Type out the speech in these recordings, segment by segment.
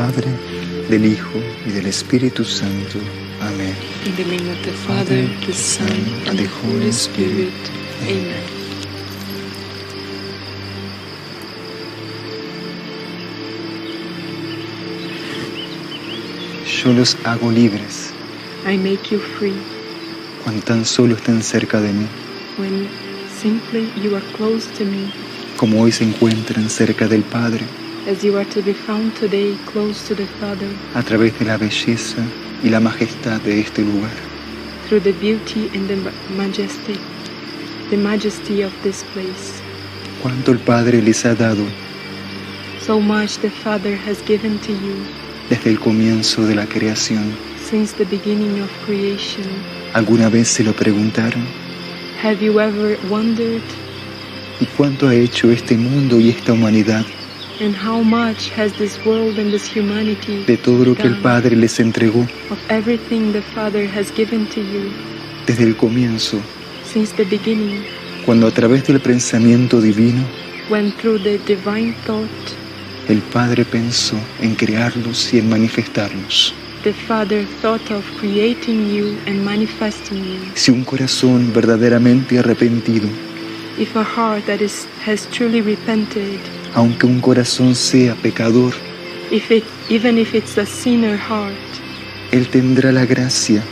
Padre, del Hijo y del Espíritu Santo. Amén. In the name of the Father, the Son, and the Holy Spirit. Amen. Yo los hago libres, I make you free cuando tan solo estén cerca de mí, when simply you are close to me, como hoy se encuentran cerca del Padre, as you are to be found today close to the Father, a través de la belleza y la majestad de este lugar. through the beauty and the majesty of this place. Cuánto el Padre les ha dado So much the Father has given to you desde el comienzo de la creación. since the beginning of creation. ¿Alguna vez se lo preguntaron? Have you ever wondered, ¿Y cuánto ha hecho este mundo y esta humanidad and how much has this world and this humanity de todo lo que el done Padre les entregó of everything the Father has given to you desde el comienzo, since the beginning, cuando a través del pensamiento divino when through the divine thought el Padre pensó en crearlos y en manifestarlos? the Father thought of creating you and manifesting you? Si un corazón verdaderamente arrepentido, If a heart that has truly repented, aunque un corazón sea pecador, even if it's a sinner heart, Él tendrá la gracia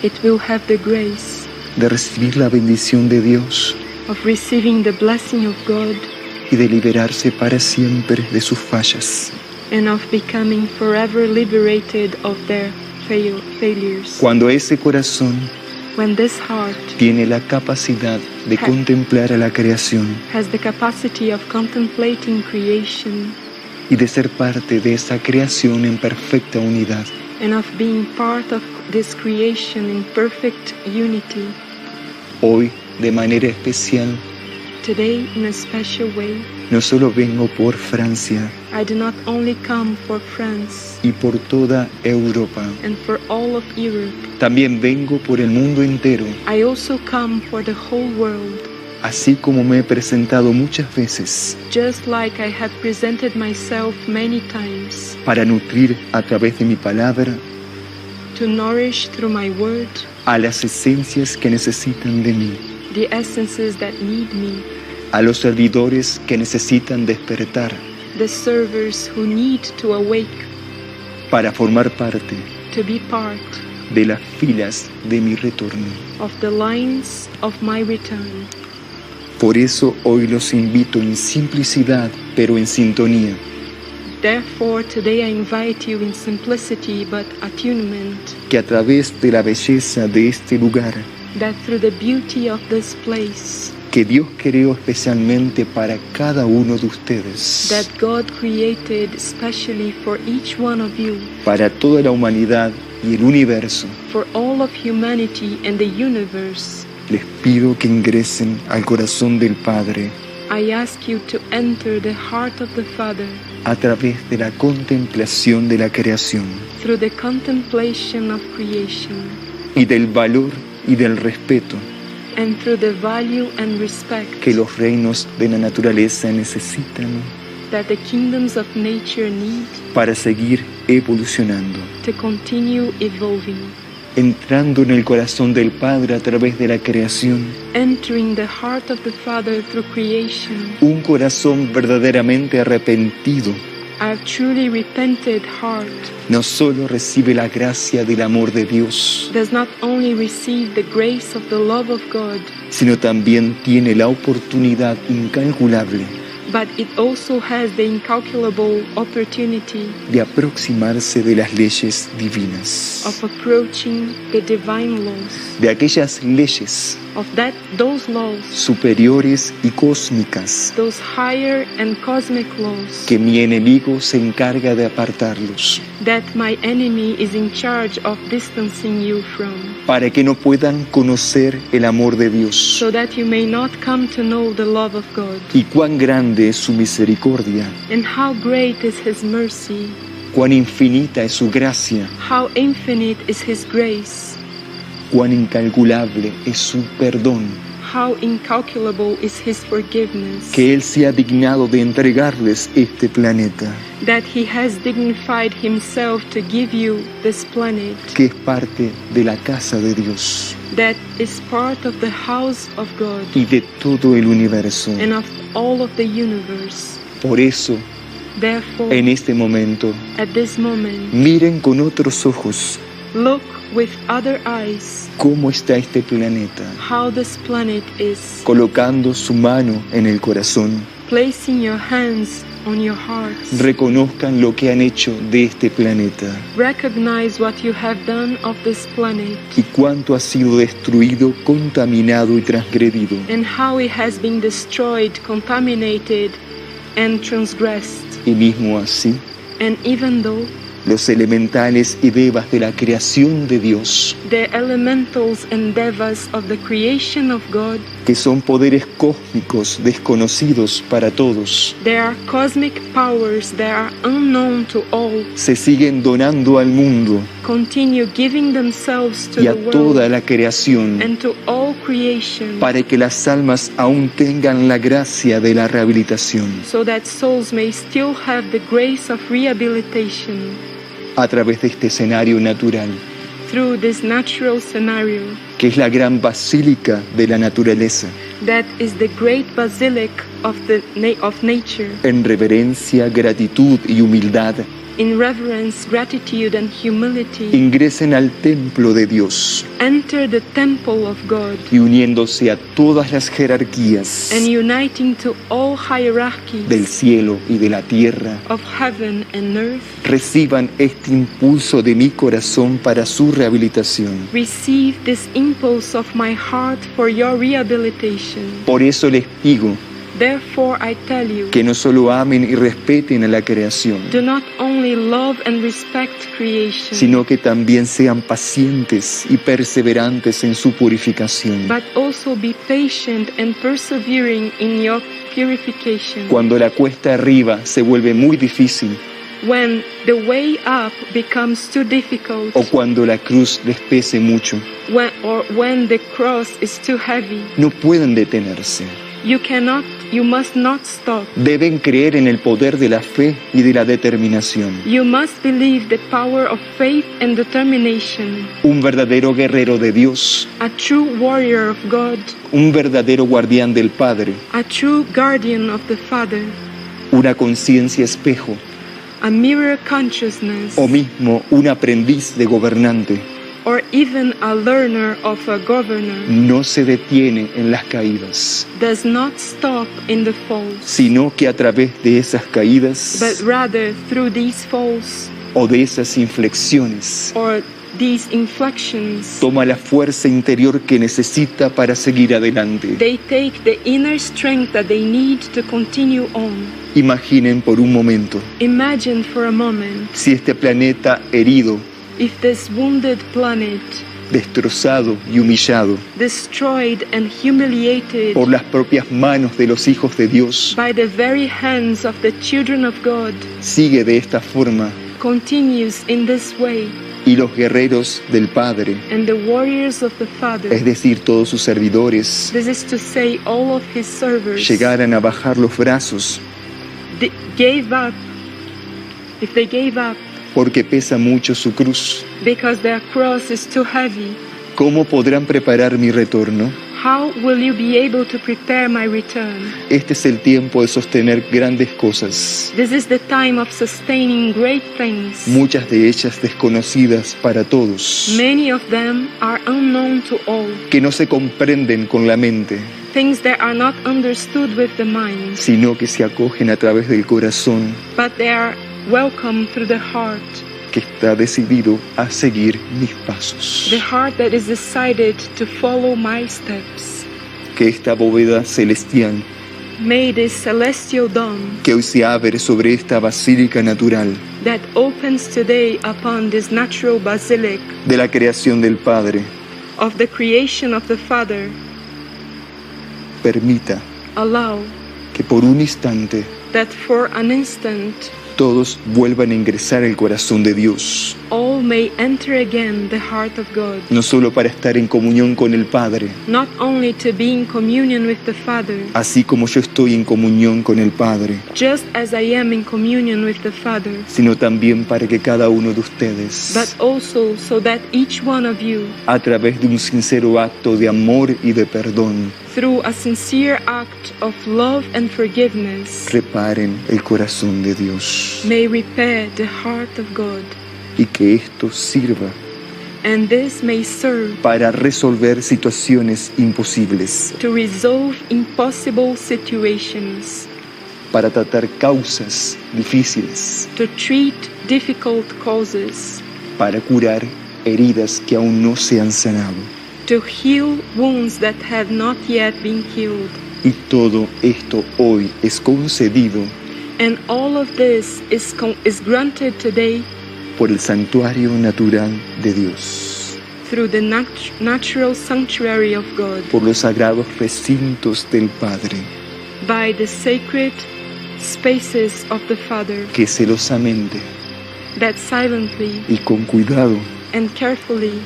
it will have the grace de recibir la bendición de Dios of receiving the blessing of God y de liberarse para siempre de sus fallas. and of becoming forever liberated of their failures. Cuando ese corazón When this heart tiene la capacidad de contemplar a la creación has the capacity of contemplating creation y de ser parte de esa creación en perfecta unidad, and of being part of this creation in perfect unity, hoy de manera especial today in a special way, no solo vengo por Francia I do not only come for France y por toda Europa, and for all of Europe, también vengo por el mundo entero, I also come for the whole world, así como me he presentado muchas veces just like I have presented myself many times, para nutrir a través de mi palabra to nourish through my word a las esencias que necesitan de mí, the essences that need me, a los servidores que necesitan despertar the servers who need to awake, para formar parte to be part de las filas de mi retorno. of the lines of my return. Por eso hoy los invito en simplicidad, pero en sintonía, Therefore, today I invite you in simplicity but attunement, que a través de la belleza de este lugar, that through the beauty of this place, que Dios creó especialmente para cada uno de ustedes, that God created especially for each one of you, para toda la humanidad y el universo, for all of humanity and the universe, les pido que ingresen al corazón del Padre I ask you to enter the heart of the Father a través de la contemplación de la creación through the contemplation of creation y del valor y del respeto and through the value and respect que los reinos de la naturaleza necesitan that the kingdoms of nature need para seguir evolucionando, to continue evolving, entrando en el corazón del Padre a través de la creación, entering the heart of the Father through creation. un corazón verdaderamente arrepentido A truly repented heart no solo recibe la gracia del amor de Dios, does not only receive the grace of the love of God, sino también tiene la oportunidad incalculable but it also has the incalculable opportunity de aproximarse de las leyes divinas, of approaching the divine laws, de aquellas leyes of those laws, superiores y cósmicas those higher and cosmic laws que mi enemigo se encarga de apartarlos, that my enemy is in charge of distancing you from, para que no puedan conocer el amor de Dios so that you may not come to know the love of God, y cuán grande es su misericordia, and how great is His mercy, cuán infinita es su gracia, how infinite is His grace, cuán incalculable es su perdón, how incalculable is His forgiveness, que Él se ha dignado de entregarles este planeta, that He has dignified Himself to give you this planet, que es parte de la casa de Dios that is part of the house of God y de todo el universo. and of all of the universe. Por eso, Therefore, en este momento, at this moment, miren con otros ojos look with other eyes cómo está este planeta, how this planet is, colocando su mano en el corazón. placing your hands on your hearts. Reconozcan lo que han hecho de este planeta Recognize what you have done of this planet y cuánto ha sido destruido, contaminado y transgredido. and how it has been destroyed, contaminated, and transgressed. Y mismo así, And even though los elementales y devas de la creación de Dios, the elementals and devas of the creation of God, que son poderes cósmicos desconocidos para todos, there are cosmic powers that are unknown to all, se siguen donando al mundo continue giving themselves to y a the world toda la creación and to all creation, para que las almas aún tengan la gracia de la rehabilitación so that souls may still have the grace of rehabilitation a través de este escenario natural, through this natural scenario que es la gran basílica de la naturaleza, that is the great basilic of nature. en reverencia, gratitud y humildad. In reverence, gratitude, and humility, Ingresen al templo de Dios enter the temple of God, y uniéndose a todas las jerarquías and uniting to all hierarchies del cielo y de la tierra, of heaven and earth, reciban este impulso de mi corazón para su rehabilitación. receive this impulse of my heart for your rehabilitation. Por eso les digo Therefore I tell you, que no solo amen y respeten a la creación, do not only love and respect creation, sino que también sean pacientes y perseverantes en su purificación. but also be patient and persevering in your purification. Cuando la cuesta arriba se vuelve muy difícil, When the way up becomes too difficult, o cuando la cruz les pese mucho, when the cross is too heavy, no pueden detenerse. you must not stop. Deben creer en el poder de la fe y de la determinación. You must believe the power of faith and determination. Un verdadero guerrero de Dios, A true warrior of God, un verdadero guardián del Padre, a true guardian of the Father, una conciencia espejo, a mirror consciousness, o mismo un aprendiz de gobernante, or even a learner of a governor, no se detiene en las caídas, does not stop in the falls, sino que a través de esas caídas but rather through these falls o de esas inflexiones or these inflections, toma la fuerza interior que necesita para seguir adelante. they take the inner strength that they need to continue on. Imaginen por un momento Imagine for a moment si este planeta herido, if this wounded planet, destrozado y humillado destroyed and humiliated por las propias manos de los hijos de Dios, by the very hands of the children of God, sigue de esta forma, continues in this way, y los guerreros del Padre, and the warriors of the Father, es decir, todos sus servidores, this is to say all of his servers, llegaran a bajar los brazos they gave up, if they gave up porque pesa mucho su cruz, because their cross is too heavy, ¿cómo podrán preparar mi retorno? how will you be able to prepare my return? Este es el tiempo de sostener grandes cosas, This is the time of sustaining great things. muchas de ellas desconocidas para todos, Many of them are unknown to all, que no se comprenden con la mente, things that are not understood with the mind, sino que se acogen a través del corazón, but they are welcome through the heart, que está decidido a seguir mis pasos. the heart that is decided to follow my steps. Que esta bóveda celestial, May this celestial dome que hoy se abre sobre esta basílica natural that opens today upon this natural basilic de la creación del Padre, of the creation of the Father, permita allow que por un instante that for an instant todos vuelvan a ingresar al corazón de Dios, all may enter again the heart of God, no solo para estar en comunión con el Padre, not only to be in communion with the Father, así como yo estoy en comunión con el Padre, just as I am in communion with the Father, sino también para que cada uno de ustedes, but also so that each one of you, a través de un sincero acto de amor y de perdón, through a sincere act of love and forgiveness, reparen el corazón de Dios, may repair the heart of God, y que esto sirva and this may serve para resolver situaciones imposibles, to resolve impossible situations, para tratar causas difíciles, to treat difficult causes, para curar heridas que aún no se han sanado. to heal wounds that have not yet been healed. Y todo esto hoy es concedido And all of this is granted today por el santuario natural de Dios, through the natural sanctuary of God, por los sagrados recintos del Padre, by the sacred spaces of the Father, que celosamente that silently y con cuidado and carefully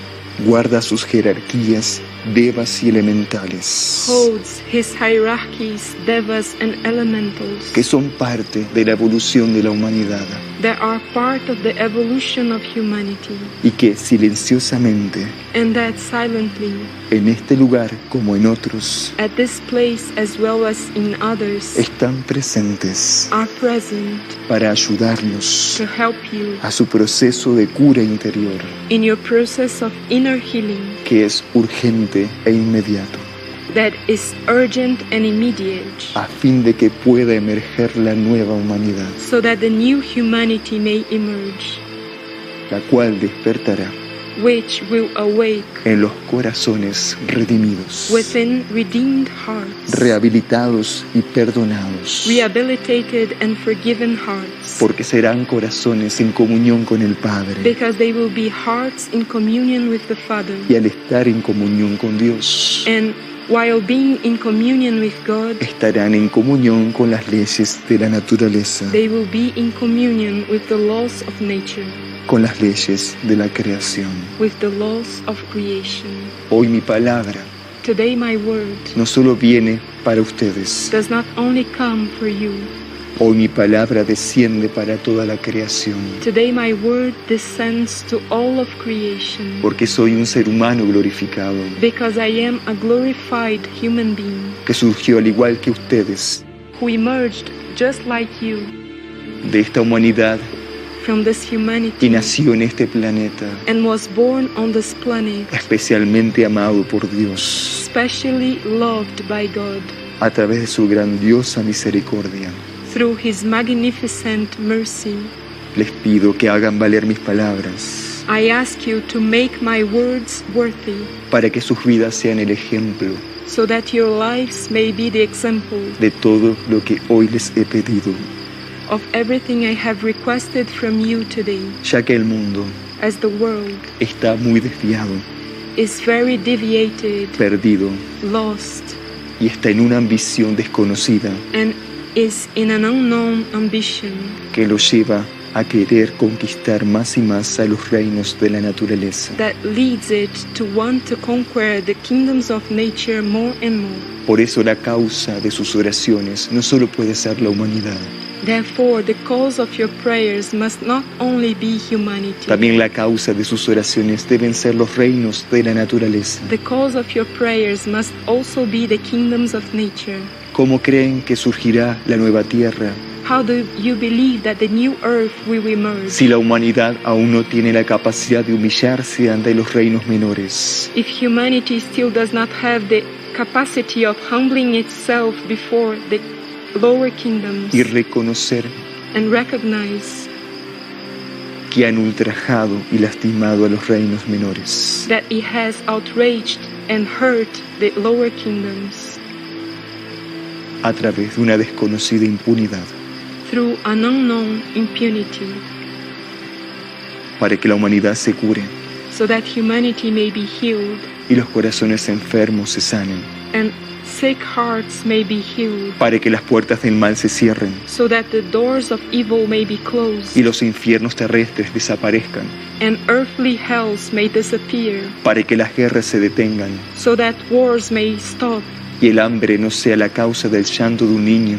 guarda sus jerarquías devas y elementales, holds his hierarchies, devas and elementals, que son parte de la evolución de la humanidad that are part of the evolution of humanity, y que silenciosamente and that silently, en este lugar como en otros at this place as well as in others, están presentes are present para ayudarlos to help you a su proceso de cura interior, in your process of inner healing que es urgente e inmediato, that is urgent and immediate, a fin de que pueda emerger la nueva humanidad, so that the new humanity may emerge, la cual despertará which will awake en los corazones redimidos, within redeemed hearts, rehabilitados y perdonados, rehabilitated and forgiven hearts, porque serán corazones en comunión con el Padre, because they will be hearts in communion with the Father, y al estar en comunión con Dios, and while being in communion with God, estarán en comunión con las leyes de la naturaleza, they will be in communion with the laws of nature, con las leyes de la creación. with the laws of creation. Hoy mi palabra Today my word no solo viene para ustedes, does not only come for you. hoy mi palabra desciende para toda la creación, Today my word descends to all of creation, porque soy un ser humano glorificado, because I am a glorified human being que surgió al igual que ustedes, who emerged just like you de esta humanidad from this y humanity nació en este planeta, and was born on this planet, especialmente amado por Dios, specially loved by God a través de su grandiosa misericordia. through his magnificent mercy. Les pido que hagan valer mis palabras, I ask you to make my words worthy, para que sus vidas sean el ejemplo so that your lives may be the example de todo lo que hoy les he pedido, of everything I have requested from you today, ya que el mundo as the world está muy desviado, is very deviated, perdido, lost, y está en una ambición desconocida and is in an unknown ambition que lo lleva a querer conquistar más y más a los reinos de la naturaleza. that leads it to want to conquer the kingdoms of nature more and more. Por eso la causa de sus oraciones no solo puede ser la humanidad, Therefore, the cause of your prayers must not only be humanity. también la causa de sus oraciones deben ser los reinos de la naturaleza. The cause of your prayers must also be the kingdoms of nature. ¿Cómo creen que surgirá la nueva tierra How do you believe that the new earth will emerge si la humanidad aún no tiene la capacidad de humillarse ante los reinos menores if humanity still does not have the capacity of humbling itself before the lower kingdoms y reconocer and recognize que han ultrajado y lastimado a los reinos menores? that it has outraged and hurt the lower kingdoms A través de una desconocida impunidad, through an unknown impunity, para que la humanidad se cure so that humanity may be healed y los corazones enfermos se sanen, and sick hearts may be healed, para que las puertas del mal se cierren so that the doors of evil may be closed, y los infiernos terrestres desaparezcan, and earthly hells may disappear, para que las guerras se detengan so that wars may stop, y el hambre no sea la causa del llanto de un niño,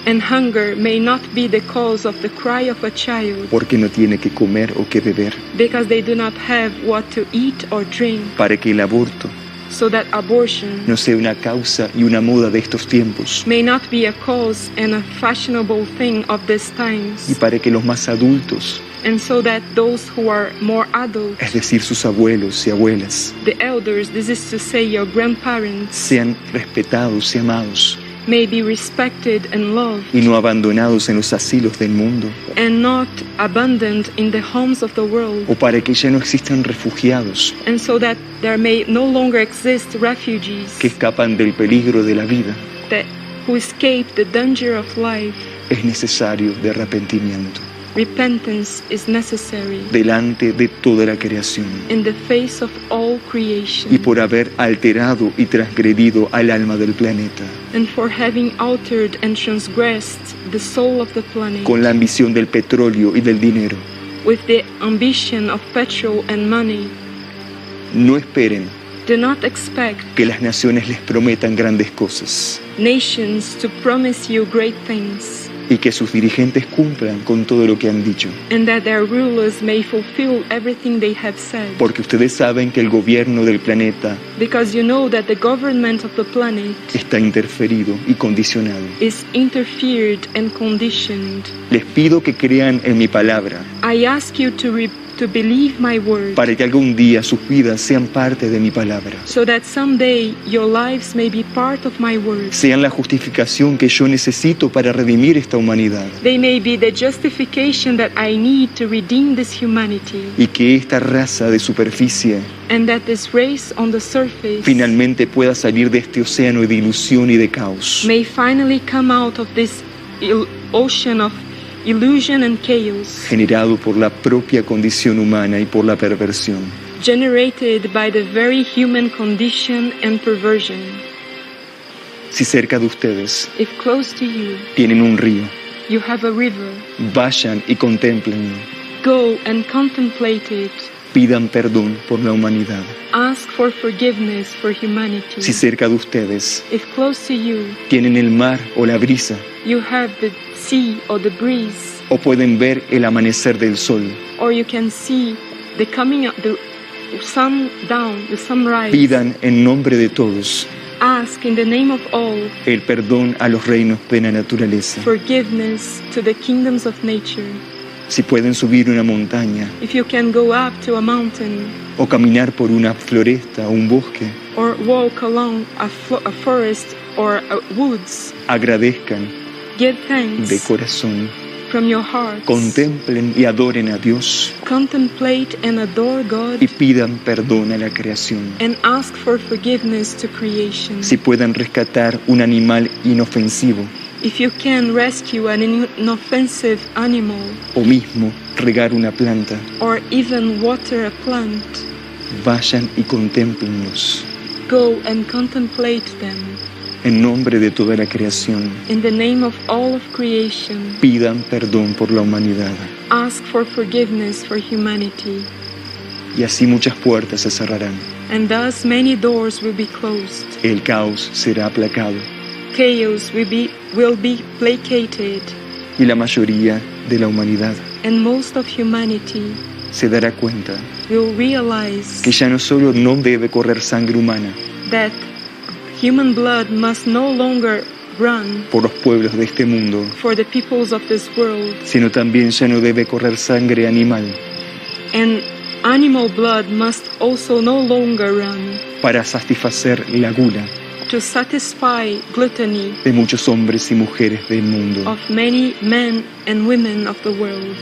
and hunger may not be the cause of the cry of a child, porque no tiene que comer o que beber, because they do not have what to eat or drink, para que el aborto so that abortion no sea una causa y una moda de estos tiempos, may not be a cause and a fashionable thing of these times, y para que los más adultos, and so that those who are more adult, es decir, sus abuelos y abuelas, the elders, this is to say your grandparents, sean respetados y amados, may be respected and loved, y no abandonados en los asilos del mundo, and not abandoned in the homes of the world, o para que ya no existan refugiados and so that there may no longer exist refugees que escapan del peligro de la vida. who escape the danger of life. Es necesario de arrepentimiento Repentance is necessary delante de toda la creación, in the face of all creation, y por haber alterado y transgredido al alma del planeta and for having altered and transgressed the soul of the planet con la ambición del petróleo y del dinero. with the ambition of petrol and money. No esperen Do not expect que las naciones les prometan grandes cosas nations to promise you great things, y que sus dirigentes cumplan con todo lo que han dicho, and that their rulers may fulfill everything they have said. porque ustedes saben que el gobierno del planeta Because you know that the government of the planet está interferido y condicionado. is interfered and conditioned. Les pido que crean en mi palabra, I ask you to believe my word, para que algún día sus vidas sean parte de mi palabra, so that someday your lives may be part of my word. sean la justificación que yo necesito para redimir esta humanidad, They may be the justification that I need to redeem this humanity, y que esta raza de superficie and that this race on the surface finalmente pueda salir de este océano de ilusión y de caos, may finally come out of this ocean of illusion and chaos, generado por la propia condición humana y por la perversión. generated by the very human condition and perversion. Si cerca de ustedes If close to you tienen un río, you have a river, vayan y contemplenlo, go and contemplate it. pidan perdón por la humanidad. Ask for forgiveness for humanity. Si cerca de ustedes If close to you tienen el mar o la brisa, you have the sea or the breeze, o pueden ver el amanecer del sol, or you can see the coming of the sun down, the sunrise, pidan en nombre de todos ask in the name of all el perdón a los reinos de la naturaleza. forgiveness to the kingdoms of nature. Si pueden subir una montaña If you can go up to a mountain o caminar por una floresta o un bosque, or walk along a forest or woods, agradezcan give de thanks corazón, from your heart. contemplen y adoren a Dios Contemplate and adore God y pidan perdón a la creación. and ask for forgiveness to creation. Si pueden rescatar un animal inofensivo If you can rescue an inoffensive animal o mismo regar una planta, or even water a plant, vayan y contemplenlos go and contemplate them. en nombre de toda la creación. In the name of all of creation, Pidan perdón por la humanidad, ask for forgiveness for humanity. y así muchas puertas se cerrarán. And thus many doors will be closed. El caos será aplacado Chaos will be placated, y la mayoría de la humanidad and most of humanity se dará cuenta will realize que ya no solo no debe correr sangre humana that human blood must no longer run por los pueblos de este mundo, for the peoples of this world, sino también ya no debe correr sangre animal and animal blood must also no longer run para satisfacer la gula to satisfy gluttony de muchos hombres y mujeres del mundo. of many men and women of the world.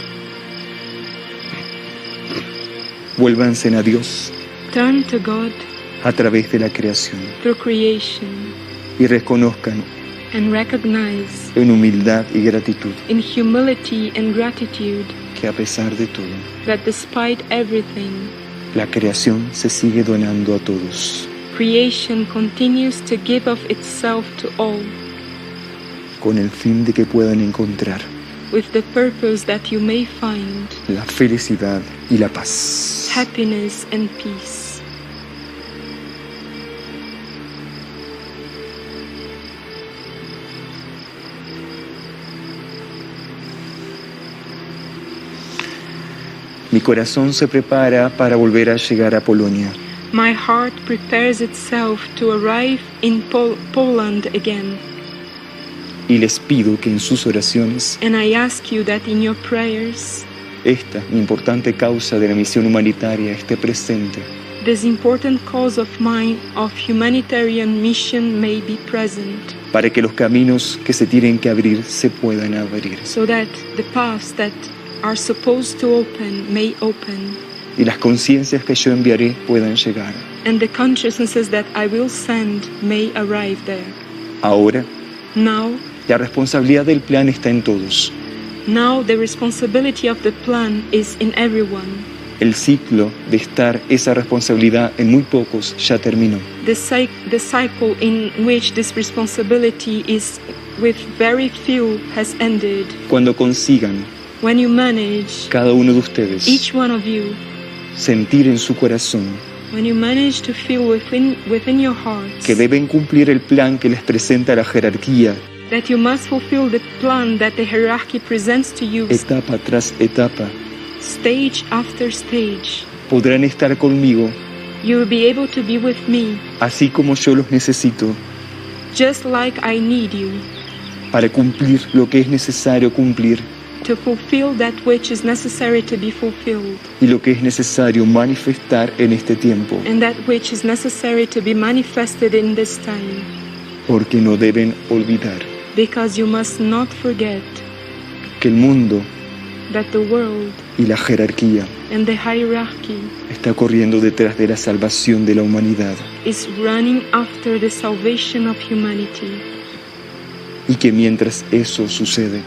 Vuélvanse a Dios Turn to God a través de la creación through creation y reconozcan and recognize en humildad y gratitud in humility and gratitude que a pesar de todo, that despite everything, la creación se sigue donando a todos. creation continues to give of itself to all, con el fin de que puedan encontrar with the purpose that you may find la felicidad y la paz. happiness and peace. Mi corazón se prepara para volver a llegar a Polonia. My heart prepares itself to arrive in Poland again. Y les pido que en sus oraciones, And I ask you that in your prayers, esta importante causa de la misión humanitaria esté presente, this important cause of mine of humanitarian mission may be present, para que los caminos que se tienen que abrir se puedan abrir, so that the paths that are supposed to open may open, y las conciencias que yo enviaré puedan llegar. and the consciousnesses that I will send may arrive there. Ahora, Now la responsabilidad del plan está en todos. the responsibility of the plan is in everyone. El ciclo de estar esa responsabilidad en muy pocos ya terminó. The cycle in which this responsibility is with very few has ended. Cuando consigan, When you manage, cada uno de ustedes, each one of you, sentir en su corazón when you manage to feel within your hearts que deben cumplir el plan que les presenta la jerarquía, that you must fulfill the plan that the hierarchy presents to you, etapa tras etapa, stage after stage, podrán estar conmigo, you will be able to be with me, así como yo los necesito, just like I need you, para cumplir lo que es necesario cumplir to fulfill that which is necessary to be fulfilled, y lo que es necesario manifestar en este tiempo, and that which is necessary to be manifested in this time, porque no deben olvidar because you must not forget que el mundo that the world y la jerarquía and the hierarchy está corriendo detrás de la salvación de la humanidad, is running after the salvation of humanity. y que mientras eso sucede,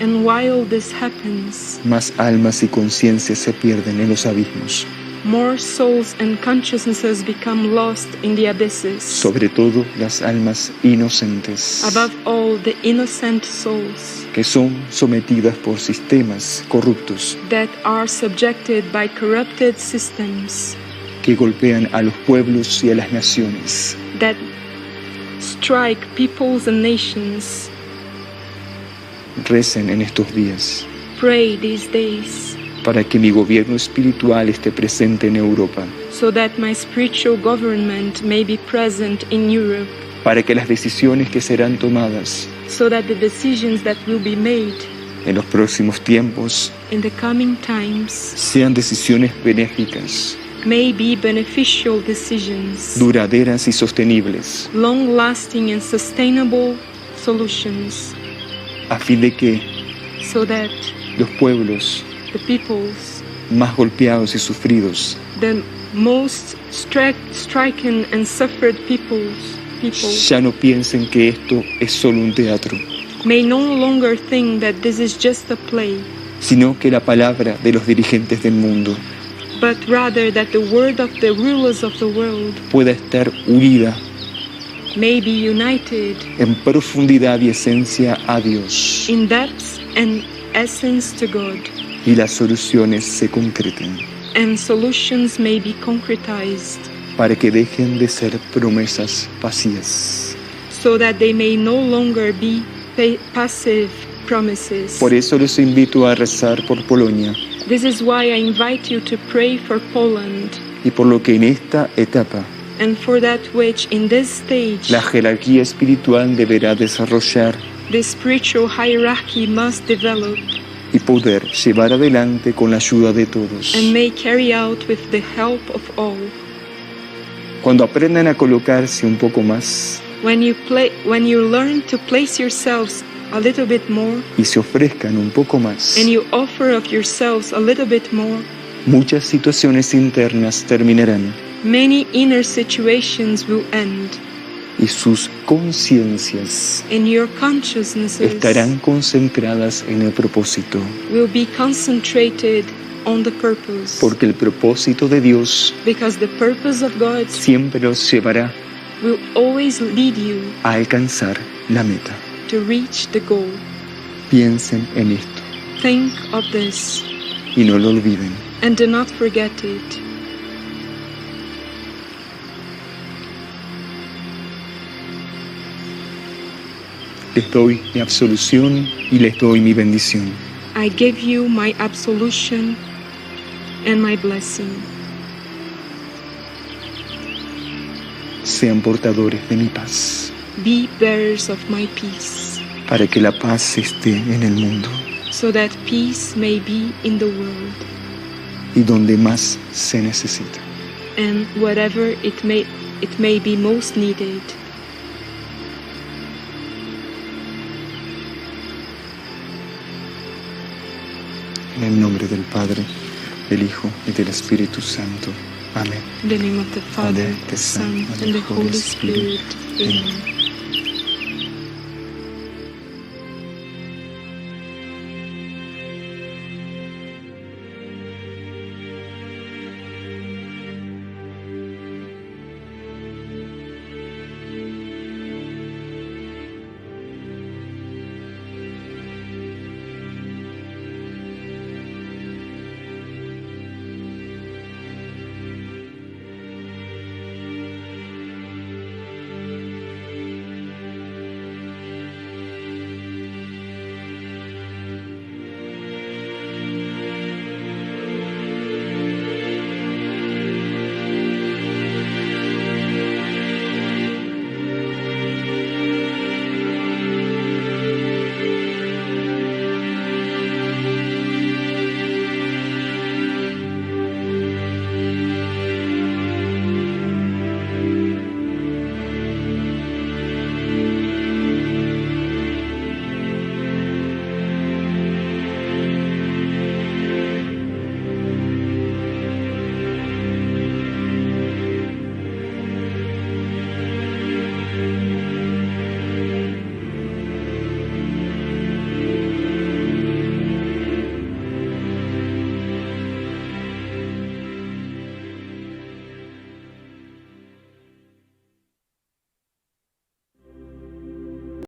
And while this happens, más almas y conciencias se pierden en los abismos, more souls and consciousnesses become lost in the abysses. sobre todo las almas inocentes, Above all, the innocent souls que son sometidas por sistemas corruptos that are subjected by corrupted systems que golpean a los pueblos y a las naciones. that strike peoples and nations. Recen en estos días Pray these days para que mi gobierno espiritual esté presente en Europa, so that my spiritual government may be present in Europe, para que las decisiones que serán tomadas so that the decisions that will be made en los próximos tiempos in the coming times sean decisiones benéficas, may be beneficial decisions, duraderas y sostenibles, long-lasting and sustainable solutions, a fin de que so that los pueblos the peoples, más golpeados y sufridos the most stricken and suffered people ya no piensen que esto es solo un teatro, may no longer think that this is just a play, sino que la palabra de los dirigentes del mundo but rather that the word of the rulers of the world pueda estar unida may be united en profundidad y esencia a Dios, in depth and essence to God, y las soluciones se concreten, and solutions may be concretized, para que dejen de ser promesas vacías. so that they may no longer be passive promises. Por eso los invito a rezar por Polonia This is why I invite you to pray for Poland, y por lo que en esta etapa and for that which in this stage la jerarquía espiritual deberá desarrollar the spiritual hierarchy must develop y poder llevar adelante con la ayuda de todos. and may carry out with the help of all. Cuando aprendan a colocarse un poco más When you learn to place yourselves a little bit more y se ofrezcan un poco más, and you offer of yourselves a little bit more, muchas situaciones internas terminarán many inner situations will end, y sus conciencias and your consciousnesses estarán concentradas en el propósito, will be concentrated on the purpose. Porque el propósito de Dios Because the purpose of God siempre los llevará will always lead you a alcanzar la meta. to reach the goal. Piensen en esto Think of this y no lo olviden. and do not forget it. Les doy mi absolución y les doy mi bendición. I give you my absolution and my blessing. Sean portadores de mi paz, Be bearers of my peace, para que la paz esté en el mundo so that peace may be in the world, y donde más se necesita. and wherever it may be most needed. En el nombre del Padre, del Hijo y del Espíritu Santo. Amén. In the name of the Father, the Son, and the Holy Spirit. Amen.